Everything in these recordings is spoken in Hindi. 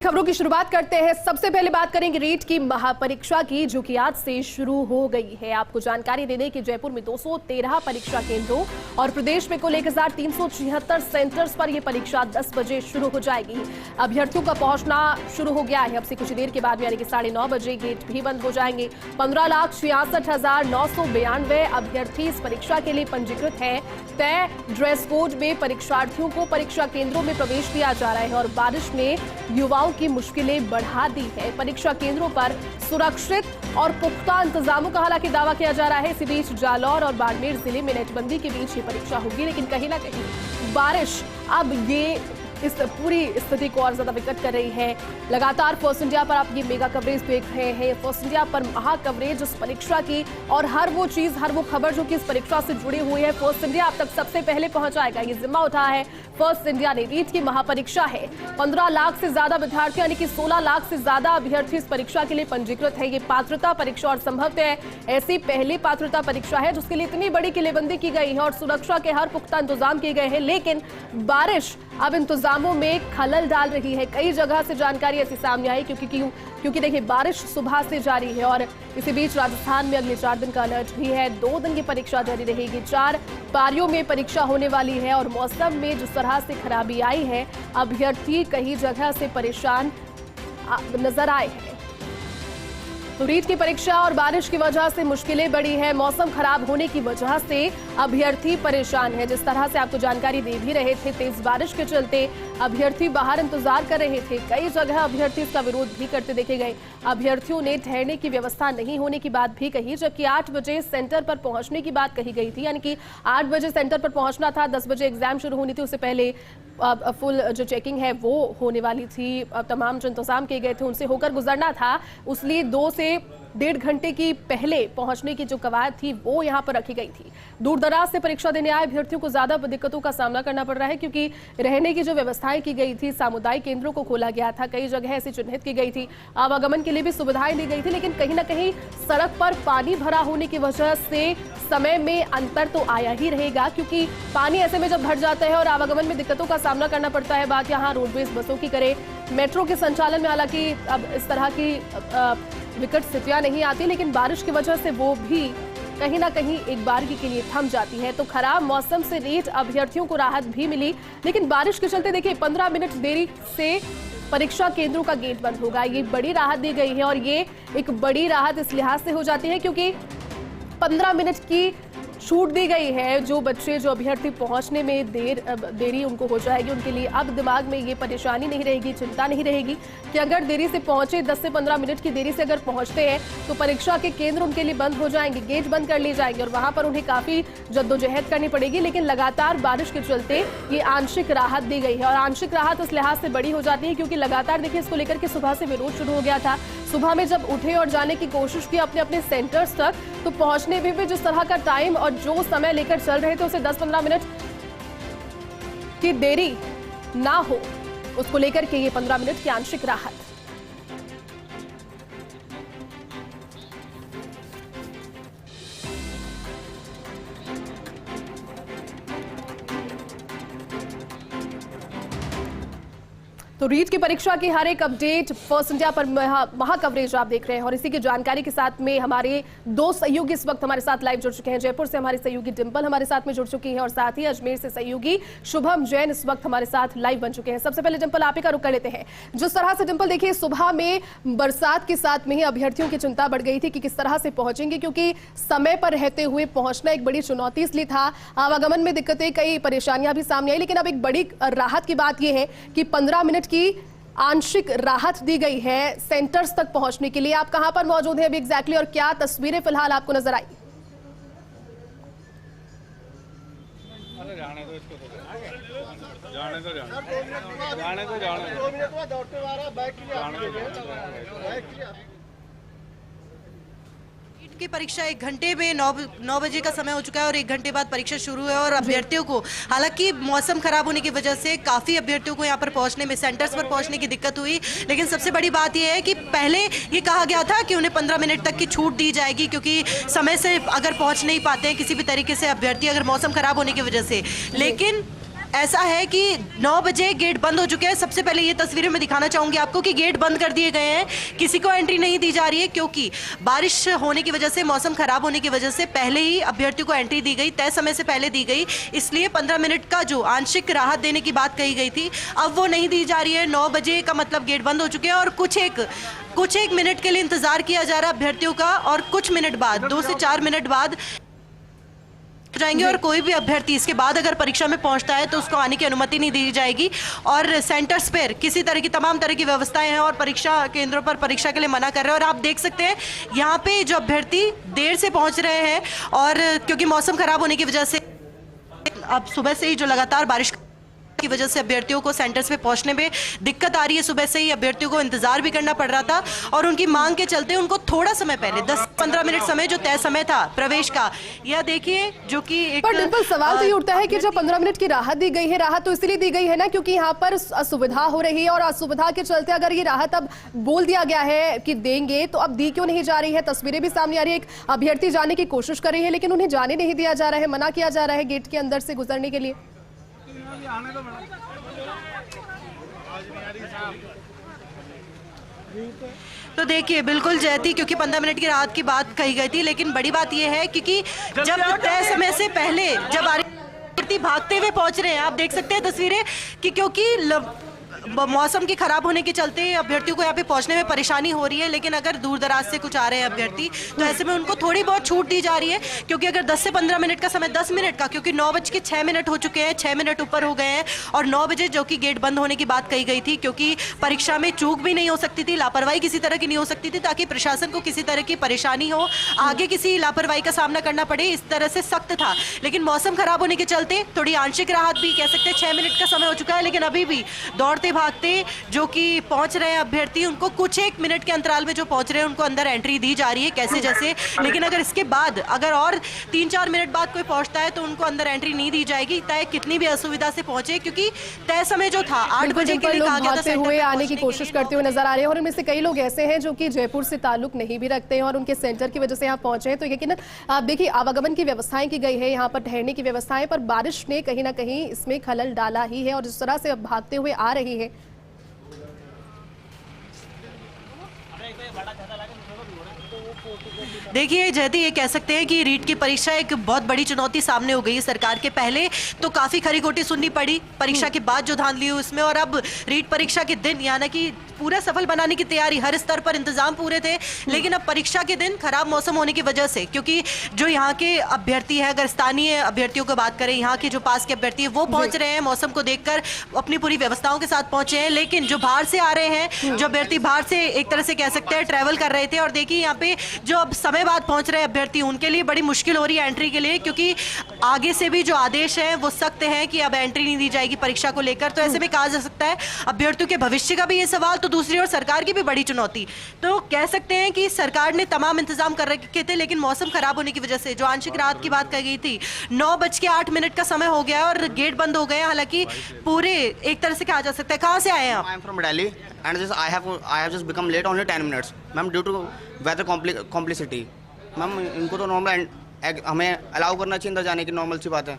खबरों की शुरुआत करते हैं। सबसे पहले बात करेंगे रीट की महापरीक्षा की, जो कि आज से शुरू हो गई है। आपको जानकारी दे दें कि जयपुर में 213 परीक्षा केंद्रों और प्रदेश में कुल 1376 सेंटर्स पर यह परीक्षा 10 बजे शुरू हो जाएगी। अभ्यर्थियों का पहुंचना शुरू हो गया है। अब से कुछ देर के बाद यानी कि 9:30 बजे गेट भी बंद हो जाएंगे। 15,66,992 अभ्यर्थी इस परीक्षा के लिए पंजीकृत है। तय ड्रेस कोड में परीक्षार्थियों को परीक्षा केंद्रों में प्रवेश दिया जा रहा है और बारिश ने युवाओं की मुश्किलें बढ़ा दी है। परीक्षा केंद्रों पर सुरक्षित और पुख्ता इंतजामों का हालांकि दावा किया जा रहा है। इसी बीच जालौर और बाड़मेर जिले में नेटबंदी के बीच ये परीक्षा होगी, लेकिन कहीं ना कहीं बारिश अब ये इस पूरी स्थिति को और ज्यादा विकट कर रही है। लगातार फर्स्ट इंडिया पर आप ये मेगा कवरेज देख रहे हैं। फर्स्ट इंडिया पर महा कवरेज उस परीक्षा की और हर वो चीज, हर वो खबर जो कि इस परीक्षा से जुड़ी हुई है, फर्स्ट इंडिया आप तक सबसे पहले पहुंचाएगा। ये जिम्मा उठा है फर्स्ट इंडिया ने। रीट की महापरीक्षा है। 15 लाख से ज्यादा विद्यार्थी यानी कि 16 लाख से ज्यादा अभ्यर्थी इस परीक्षा के लिए पंजीकृत है। ये पात्रता परीक्षा और संभवतः ऐसी पहली पात्रता परीक्षा है जिसके लिए इतनी बड़ी किलेबंदी की गई है और सुरक्षा के हर पुख्ता इंतजाम किए गए हैं। लेकिन बारिश अब इंतजामों में खलल डाल रही है। कई जगह से जानकारी ऐसी सामने आई क्योंकि देखिए बारिश सुबह से जारी है और इसी बीच राजस्थान में अगले 4 दिन का अलर्ट भी है। 2 दिन की परीक्षा जारी रहेगी। 4 पारियों में परीक्षा होने वाली है और मौसम में जिस तरह से खराबी आई है, अभ्यर्थी कई जगह से परेशान नजर आए हैं। तो रीट की परीक्षा और बारिश की वजह से मुश्किलें बढ़ी है। मौसम खराब होने की वजह से अभ्यर्थी परेशान है। जिस तरह से आपको जानकारी दे भी रहे थे, तेज बारिश के चलते अभ्यर्थी बाहर इंतजार कर रहे थे। कई जगह अभ्यर्थी इसका विरोध भी करते देखे गए। अभ्यर्थियों ने ठहरने की व्यवस्था नहीं होने की बात भी कही, जबकि 8 बजे सेंटर पर पहुंचने की बात कही गई थी। यानी कि 8 बजे सेंटर पर पहुंचना था, 10 बजे एग्जाम शुरू होनी थी। उससे पहले फुल जो चेकिंग है वो होने वाली थी। तमाम जो इंतजाम किए गए थे उनसे होकर गुजरना था, इसलिए 2 से 1.5 घंटे की पहले पहुंचने की जो कवायद थी वो यहां पर रखी गई थी। दूर दराज से परीक्षा देने आए अभ्यर्थियों को ज्यादा दिक्कतों का सामना करना पड़ रहा है, क्योंकि रहने की जो व्यवस्थाएं की गई थी, सामुदायिक केंद्रों को खोला गया था, कई जगह ऐसी चिन्हित की गई थी, आवागमन के लिए भी सुविधाएं दी गई थी। लेकिन कहीं ना कहीं सड़क पर पानी भरा होने की वजह से समय में अंतर तो आया ही रहेगा, क्योंकि पानी ऐसे में जब भर जाता है और आवागमन में दिक्कतों का सामना करना पड़ता है। बात यहाँ रोडवेज बसों की करें, मेट्रो के संचालन में हालांकि अब इस तरह की विकट स्थितियां नहीं आती, लेकिन बारिश की वजह से वो भी कहीं ना कहीं एक बारगी के लिए थम जाती है। तो खराब मौसम से रीट अभ्यर्थियों को राहत भी मिली, लेकिन बारिश के चलते देखिए 15 मिनट देरी से परीक्षा केंद्रों का गेट बंद होगा। ये बड़ी राहत दी गई है और ये एक बड़ी राहत इस लिहाज से हो जाती है क्योंकि 15 मिनट की छूट दी गई है। जो बच्चे, जो अभ्यर्थी पहुंचने में देरी उनको हो जाएगी, उनके लिए अब दिमाग में ये परेशानी नहीं रहेगी, चिंता नहीं रहेगी कि अगर देरी से पहुंचे, 10 से 15 मिनट की देरी से अगर पहुंचते हैं तो परीक्षा के केंद्र उनके लिए बंद हो जाएंगे, गेट बंद कर लिए जाएंगे और वहां पर उन्हें काफी जद्दोजहद करनी पड़ेगी। लेकिन लगातार बारिश के चलते ये आंशिक राहत दी गई है और आंशिक राहत इस लिहाज से बड़ी हो जाती है क्योंकि लगातार देखिए इसको लेकर के सुबह से विरोध शुरू हो गया था। सुबह में जब उठे और जाने की कोशिश की अपने अपने सेंटर्स तक, तो पहुंचने में भी जिस तरह का टाइम और जो समय लेकर चल रहे थे उसे 10-15 मिनट की देरी ना हो, उसको लेकर के ये 15 मिनट की आंशिक राहत। तो रीट की परीक्षा की हर एक अपडेट फर्स्ट इंडिया पर महा कवरेज आप देख रहे हैं और इसी की जानकारी के साथ में हमारे 2 सहयोगी इस वक्त हमारे साथ लाइव जुड़ चुके हैं। जयपुर से हमारी सहयोगी डिंपल हमारे साथ में जुड़ चुकी है और साथ ही अजमेर से सहयोगी शुभम जैन इस वक्त हमारे साथ लाइव बन चुके हैं। सबसे पहले डिंपल आप ही का रुख कर लेते हैं। जिस तरह से डिंपल देखिए सुबह में बरसात के साथ में ही अभ्यर्थियों की चिंता बढ़ गई थी कि किस तरह से पहुंचेंगे, क्योंकि समय पर रहते हुए पहुंचना एक बड़ी चुनौती इसलिए था। आवागमन में दिक्कतें, कई परेशानियां भी सामने आई, लेकिन अब एक बड़ी राहत की बात यह है कि 15 मिनट की आंशिक राहत दी गई है सेंटर्स तक पहुंचने के लिए। आप कहां पर मौजूद हैं अभी एग्जैक्टली और क्या तस्वीरें फिलहाल आपको नजर आई? की परीक्षा 1 घंटे में 9 बजे का समय हो चुका है और 1 घंटे बाद परीक्षा शुरू है और अभ्यर्थियों को, हालांकि मौसम खराब होने की वजह से काफी अभ्यर्थियों को यहां पर पहुंचने में, सेंटर्स पर पहुंचने की दिक्कत हुई। लेकिन सबसे बड़ी बात यह है कि पहले ये कहा गया था कि उन्हें 15 मिनट तक की छूट दी जाएगी, क्योंकि समय से अगर पहुंच नहीं पाते हैं किसी भी तरीके से अभ्यर्थी, अगर मौसम खराब होने की वजह से। लेकिन ऐसा है कि 9 बजे गेट बंद हो चुके हैं। सबसे पहले ये तस्वीरें मैं दिखाना चाहूंगी आपको कि गेट बंद कर दिए गए हैं, किसी को एंट्री नहीं दी जा रही है, क्योंकि बारिश होने की वजह से, मौसम खराब होने की वजह से पहले ही अभ्यर्थियों को एंट्री दी गई, तय समय से पहले दी गई, इसलिए 15 मिनट का जो आंशिक राहत देने की बात कही गई थी अब वो नहीं दी जा रही है। 9 बजे का मतलब गेट बंद हो चुके हैं और कुछ एक मिनट के लिए इंतजार किया जा रहा है अभ्यर्थियों का, और कुछ मिनट बाद 2 से 4 मिनट बाद जाएंगे और कोई भी अभ्यर्थी इसके बाद अगर परीक्षा में पहुंचता है तो उसको आने की अनुमति नहीं दी जाएगी। और सेंटर्स पर किसी तरह की तमाम तरह की व्यवस्थाएं हैं और परीक्षा केंद्रों पर परीक्षा के लिए मना कर रहे हैं। और आप देख सकते हैं यहाँ पे जो अभ्यर्थी देर से पहुंच रहे हैं, और क्योंकि मौसम खराब होने की वजह से अब सुबह से ही जो लगातार बारिश की वजह से अभ्यर्थियों को सेंटर्स पे पहुंचने में दिक्कत आ रही है। सुबह से ही अभ्यर्थियों को इंतजार भी करना पड़ रहा था और उनकी मांग के चलते उनको थोड़ा समय पहले 10-15 मिनट समय जो तय समय था प्रवेश का, यह देखिए जो कि एक पर डिंपल सवाल तो ये उठता है कि जब 15 मिनट की राहत दी गई है, राहत तो इसलिए दी गई है ना क्योंकि यहाँ पर असुविधा हो रही है, और असुविधा के चलते अगर ये राहत अब बोल दिया गया है कि देंगे तो अब दी क्यों नहीं जा रही है। तस्वीरें भी सामने आ रही है, एक अभ्यर्थी जाने की कोशिश कर रही है लेकिन उन्हें जाने नहीं दिया जा रहा है, मना किया जा रहा है गेट के अंदर से गुजरने के लिए। तो देखिए बिल्कुल जयती, क्योंकि 15 मिनट की राहत की बात कही गई थी, लेकिन बड़ी बात यह है क्योंकि जब तय समय से पहले जब अभ्यर्थी भागते हुए पहुंच रहे हैं, आप देख सकते हैं तस्वीरें कि क्योंकि मौसम के खराब होने के चलते अभ्यर्थियों को यहाँ पे पहुंचने में परेशानी हो रही है। लेकिन अगर दूर दराज से कुछ आ रहे हैं अभ्यर्थी तो ऐसे में उनको थोड़ी बहुत छूट दी जा रही है, क्योंकि अगर 10 से 15 मिनट का समय, 10 मिनट का, क्योंकि 9:06 हो चुके हैं, 6 मिनट ऊपर हो गए हैं, और 9 बजे जो कि गेट बंद होने की बात कही गई थी, क्योंकि परीक्षा में चूक भी नहीं हो सकती थी, लापरवाही किसी तरह की नहीं हो सकती थी, ताकि प्रशासन को किसी तरह की परेशानी हो, आगे किसी लापरवाही का सामना करना पड़े, इस तरह से सख्त था। लेकिन मौसम खराब होने के चलते थोड़ी आंशिक राहत भी कह सकते हैं, 6 मिनट का समय हो चुका है, लेकिन अभी भी दौड़ते भागते जो कि पहुंच रहे हैं अभ्यर्थी, उनको कुछ एक मिनट के अंतराल में जो पहुंच रहे हैं उनको अंदर एंट्री दी जा रही है कैसे जैसे। लेकिन अगर इसके बाद अगर और 3-4 मिनट बाद कोई पहुंचता है तो उनको अंदर एंट्री नहीं दी जाएगी, चाहे कितनी भी असुविधा से पहुंचे, क्योंकि तय समय जो था 8 बजे के लिए कहा गया था। हुए आने की कोशिश करते हुए नजर आ रहे हैं और उनमें से कई लोग ऐसे हैं जो कि जयपुर से ताल्लुक नहीं भी रखते हैं और उनके सेंटर की वजह से यहाँ पहुंचे हैं। तो यकीनन आप देखिए आवागमन की व्यवस्थाएं की गई है, यहाँ पर ठहरने की व्यवस्थाएं, पर बारिश ने कहीं ना कहीं इसमें खलल डाला ही है और जिस तरह से अब भागते हुए आ रही है। देखिए जयती, ये कह सकते हैं कि रीट की परीक्षा एक बहुत बड़ी चुनौती सामने हो गई है सरकार के। पहले तो काफी खरी खोटी सुननी पड़ी, परीक्षा के बाद जो धांधली हुई उसमें, और अब रीट परीक्षा के दिन यानी कि पूरा सफल बनाने की तैयारी, हर स्तर पर इंतजाम पूरे थे, लेकिन अब परीक्षा के दिन खराब मौसम होने की वजह से, क्योंकि जो यहाँ के अभ्यर्थी हैं, अगर स्थानीय अभ्यर्थियों की बात करें, यहाँ के जो पास के अभ्यर्थी हैं वो पहुंच रहे हैं, मौसम को देखकर अपनी पूरी व्यवस्थाओं के साथ पहुंचे हैं, लेकिन जो बाहर से आ रहे हैं, जो अभ्यर्थी बाहर से एक तरह से कह सकते हैं ट्रैवल कर रहे थे, और देखिए यहाँ पे जो अब समय बाद पहुंच रहे अभ्यर्थी, उनके लिए बड़ी मुश्किल हो रही है एंट्री के लिए, क्योंकि आगे से भी जो आदेश है वो सख्त है कि अब एंट्री नहीं दी जाएगी परीक्षा को लेकर। तो ऐसे में कहा जा सकता है अभ्यर्थियों के भविष्य का भी ये सवाल, तो दूसरी ओर सरकार की भी बड़ी चुनौती। तो कह सकते हैं कि सरकार ने तमाम इंतजाम कर रखे थे, लेकिन मौसम खराब होने की वजह से जो आंशिक राहत की बात कही गई थी, 9:08 का समय हो गया और गेट बंद हो गए। हालांकि पूरे एक तरह से कहा जा सकता है, कहाँ से आए हैं आप? I am from Delhi and just I have just become late only 10 minutes, ma'am, due to weather complicity। Ma'am इनको तो नॉर्मल हमें अलाउ करना चाहिए अंदर जाने की, नॉर्मल सी बात है,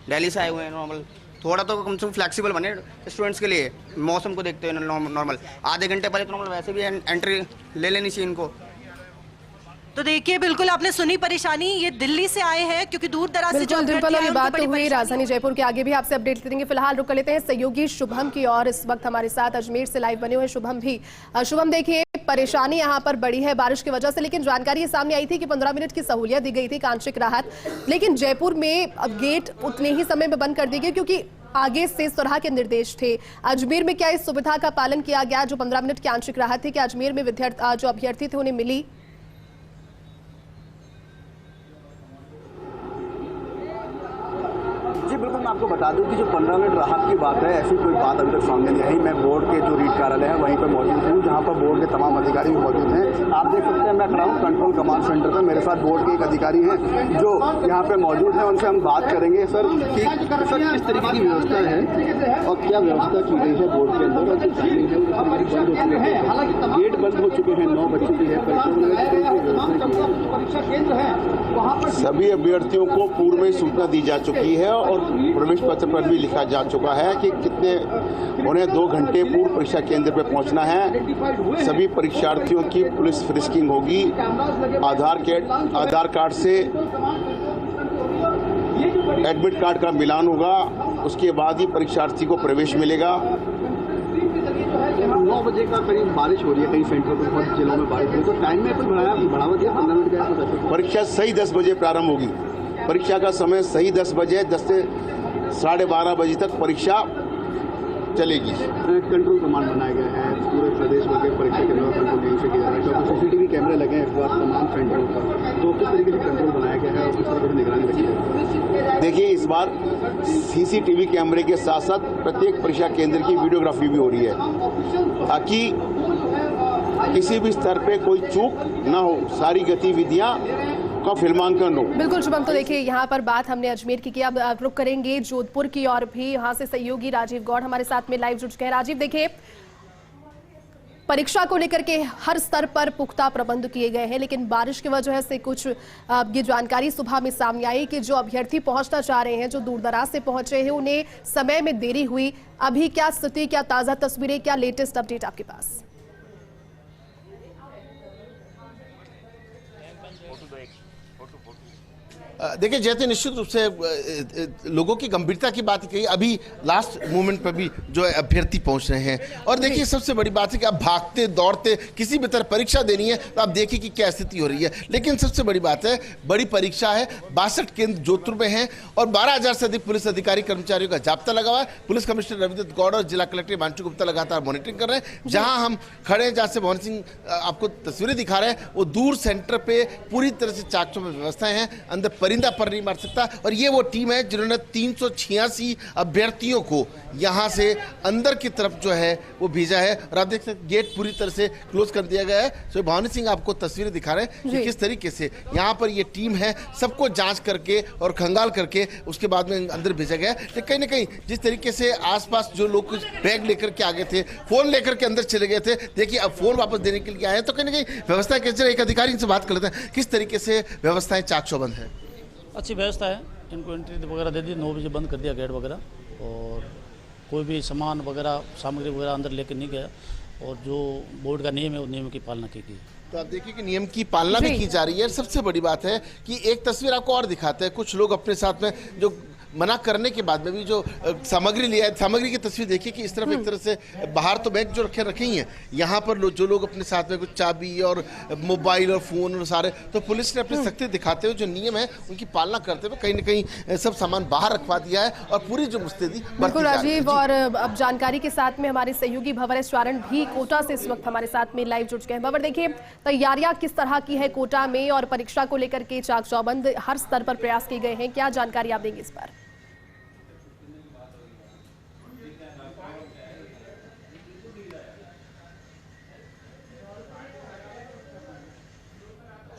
दिल्ली से आए हुए हैं, नॉर्मल थोड़ा तो कम से कम फ्लेक्सिबल बने स्टूडेंट्स के लिए, मौसम को देखते हुए नॉर्मल आधे घंटे पहले तो नॉर्मल वैसे भी एंट्री ले लेनी चाहिए इनको। तो देखिए बिल्कुल आपने सुनी परेशानी, ये दिल्ली से आए हैं क्योंकि दूर दराज से जो डिंपल और ये बात तो हुई राजधानी जयपुर के, आगे भी आपसे अपडेट देंगे। फिलहाल रुक लेते हैं सहयोगी शुभम की और इस वक्त हमारे साथ अजमेर से लाइव बने हुए शुभम भी। शुभम देखिए परेशानी यहाँ पर बड़ी है बारिश की वजह से, लेकिन जानकारी ये सामने आई थी कि 15 मिनट की सहूलियत दी गई थी, आंशिक राहत, लेकिन जयपुर में अब गेट उतने ही समय में बंद कर दी गई क्योंकि आगे से इस तरह के निर्देश थे। अजमेर में क्या इस सुविधा का पालन किया गया? जो 15 मिनट की आंशिक राहत थी कि अजमेर में जो अभ्यर्थी थे उन्हें मिली? जी बिल्कुल, मैं आपको बता दूं कि जो 15 मिनट राहत की बात है, ऐसी कोई बात अभी तक सामने नहीं आई। मैं बोर्ड के जो रीट कार्यालय है वहीं पर मौजूद हूँ, जहाँ पर बोर्ड के तमाम अधिकारी भी मौजूद हैं। आप देख सकते हैं मैं खड़ा हूँ कंट्रोल कमांड सेंटर पर, मेरे साथ बोर्ड के एक अधिकारी हैं जो यहाँ पे मौजूद हैं, उनसे हम बात करेंगे। सर सर किस तरीके की व्यवस्था है और क्या व्यवस्था की गई है बोर्ड के अंदर, और जो टाइमिंग है वो बंद हो चुके हैं, गेट बंद हो चुके हैं, 9 बज चुकी है, परीक्षा केंद्र है वहाँ पर सभी अभ्यर्थियों को पूर्व में सूचना दी जा चुकी है और प्रवेश पत्र पर भी लिखा जा चुका है कि उन्हें 2 घंटे पूर्व परीक्षा केंद्र पर पहुंचना है। सभी परीक्षार्थियों की पुलिस फ्रिस्किंग होगी। आधार कार्ड से एडमिट कार्ड का मिलान होगा, उसके बाद ही परीक्षार्थी को प्रवेश मिलेगा। 9 बजे का करीब बारिश हो रही है, कई सेंटरों पर बहुत जिलों में बारिश हो रही है, तो टाइम में कुछ बढ़ावा दिया 15 मिनट का। परीक्षा सही 10 बजे प्रारंभ होगी। परीक्षा का समय सही 10 बजे, 10 से 12:30 बजे तक परीक्षा चलेगी। कंट्रोल कमांड बनाया गया है पूरे प्रदेश भर के परीक्षा केंद्रों पर, कंट्रोल यहीं से किया जा रहा है, क्योंकि सीसीटीवी कैमरे लगे हैं इस बार तमाम सेंटरों पर। तो किस तरीके से कंट्रोल बनाया गया है और किस तरीके से निगरानी रखी है? देखिए, इस बार सीसीटीवी कैमरे के साथ साथ प्रत्येक परीक्षा केंद्र की वीडियोग्राफी भी हो रही है, ताकि किसी भी स्तर पे कोई चूक ना हो, सारी गतिविधियां का फिल्मांकन हो। बिल्कुल शुभम, तो देखिए यहाँ पर बात हमने अजमेर की अब रुक करेंगे जोधपुर की, और भी यहाँ से सहयोगी राजीव गौड़ हमारे साथ में लाइव जुड़ चुके हैं। राजीव, देखिए परीक्षा को लेकर के हर स्तर पर पुख्ता प्रबंध किए गए हैं, लेकिन बारिश की वजह से कुछ ये जानकारी सुबह में सामने आई कि जो अभ्यर्थी पहुंचना चाह रहे हैं, जो दूर दराज से पहुंचे हैं, उन्हें समय में देरी हुई। अभी क्या स्थिति, क्या ताजा तस्वीरें, क्या लेटेस्ट अपडेट आपके पास? देखिए जैसे निश्चित रूप से लोगों की गंभीरता की बात कही, अभी लास्ट मोमेंट पर भी जो है अभ्यर्थी पहुंच रहे हैं। और देखिए सबसे बड़ी बात है कि अब भागते दौड़ते किसी भी तरह परीक्षा देनी है, तो आप देखिए कि क्या स्थिति हो रही है। लेकिन सबसे बड़ी बात है, बड़ी परीक्षा है, 62 केंद्र जोधपुर में हैं और 12,000 से अधिक पुलिस अधिकारी कर्मचारियों का जाब्ता लगा हुआ है। पुलिस कमिश्नर रविदत्त गौड़ और जिला कलेक्टर हिमांशु गुप्ता लगातार मॉनिटरिंग कर रहे हैं। जहां हम खड़े हैं, जहां से मोहन सिंह आपको तस्वीरें दिखा रहे हैं, वो दूर सेंटर पे पूरी तरह से चाक-चौबंद व्यवस्थाएं हैं, अंदर परिंदा पर नहीं मार सकता। और ये वो टीम है जिन्होंने 386 अभ्यर्थियों को यहां से अंदर की तरफ जो है वो भेजा है। और आप देख सकते गेट पूरी तरह से क्लोज कर दिया गया है। सो भावनी सिंह आपको तस्वीरें दिखा रहे हैं कि किस तरीके से यहां पर ये टीम है, सबको जांच करके और खंगाल करके उसके बाद में अंदर भेजा गया है। कहीं ना कहीं जिस तरीके से आसपास जो लोग कुछ बैग लेकर के आ गए थे, फोन लेकर के अंदर चले गए थे, देखिए अब फोन वापस देने के लिए आए हैं। तो कहीं ना कहीं व्यवस्था कैसे, एक अधिकारी से बात कर लेते हैं, किस तरीके से व्यवस्थाएं चाक चौबंद है? अच्छी व्यवस्था है, इनको एंट्री वगैरह दे दी, 9 बजे बंद कर दिया गेट वगैरह, और कोई भी सामान वगैरह सामग्री वगैरह अंदर लेकर नहीं गया, और जो बोर्ड का नियम है वो नियम की पालना की गई। तो आप देखिए कि नियम की पालना भी की जा रही है। सबसे बड़ी बात है कि एक तस्वीर आपको और दिखाते हैं, कुछ लोग अपने साथ में जो मना करने के बाद में भी जो सामग्री लिया है, सामग्री की तस्वीर देखिए कि इस तरफ एक तरह से बाहर तो बैग जो रखे ही हैं, यहाँ पर जो लोग अपने साथ में कुछ चाबी और मोबाइल और फोन और सारे, तो पुलिस ने अपनी सख्ती दिखाते हुए जो नियम है उनकी पालना करते हुए कहीं ना कहीं सब सामान बाहर रखवा दिया है और पूरी जो मुस्तैदी बिल्कुल राजीव। और अब जानकारी के साथ में हमारे सहयोगी भंवर चारण भी कोटा से इस वक्त हमारे साथ में लाइव जुड़ चुके हैं। भंवर, देखिए तैयारियां किस तरह की है कोटा में, और परीक्षा को लेकर के चाक चौबंद हर स्तर पर प्रयास किए गए हैं, क्या जानकारी आप देंगे इस पर?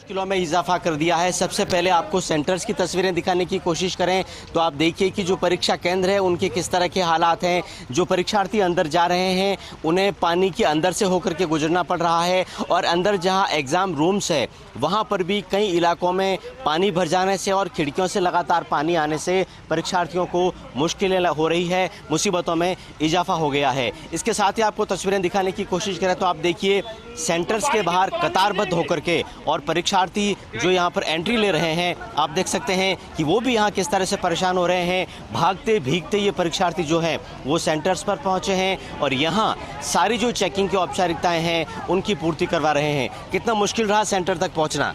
किलो में इजाफा कर दिया है। सबसे पहले आपको सेंटर्स की तस्वीरें दिखाने की कोशिश करें तो आप देखिए कि जो परीक्षा केंद्र है उनके किस तरह के हालात हैं। जो परीक्षार्थी अंदर जा रहे हैं उन्हें पानी के अंदर से होकर के गुजरना पड़ रहा है, और अंदर जहां एग्ज़ाम रूम्स है वहां पर भी कई इलाकों में पानी भर जाने से और खिड़कियों से लगातार पानी आने से परीक्षार्थियों को मुश्किलें हो रही है, मुसीबतों में इजाफा हो गया है। इसके साथ ही आपको तस्वीरें दिखाने की कोशिश करें तो आप देखिए सेंटर्स के बाहर कतारबद्ध होकर के और परीक्षार्थी जो यहाँ पर एंट्री ले रहे हैं, आप देख सकते हैं कि वो भी यहाँ किस तरह से परेशान हो रहे हैं। भागते भीगते ये परीक्षार्थी जो हैं वो सेंटर्स पर पहुँचे हैं और यहाँ सारी जो चेकिंग की औपचारिकताएं हैं उनकी पूर्ति करवा रहे हैं। कितना मुश्किल रहा सेंटर तक पहुँचना?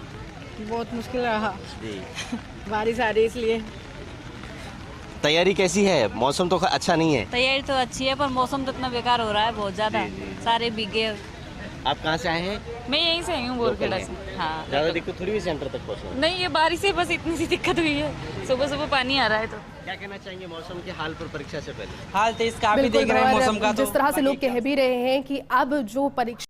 बहुत मुश्किल रहा, बारिश आ रही इसलिए। तैयारी कैसी है? मौसम तो अच्छा नहीं है। तैयारी तो अच्छी है पर मौसम तो इतना बेकार हो रहा है, बहुत ज़्यादा, सारे भीगे। आप कहाँ से आए हैं? मैं यहीं से आई हूँ, बोरखेड़ा से। हाँ, ज़्यादा दिक्कत थोड़ी हुई सेंटर तक पहुँचना? नहीं, ये बारिश से बस इतनी सी दिक्कत हुई है, सुबह सुबह पानी आ रहा है। तो क्या कहना चाहेंगे मौसम के हाल पर परीक्षा से पहले? हाल तो इसका भी देख रहे हैं मौसम का। जिस तरह से लोग कह भी रहे हैं कि अब जो परीक्षा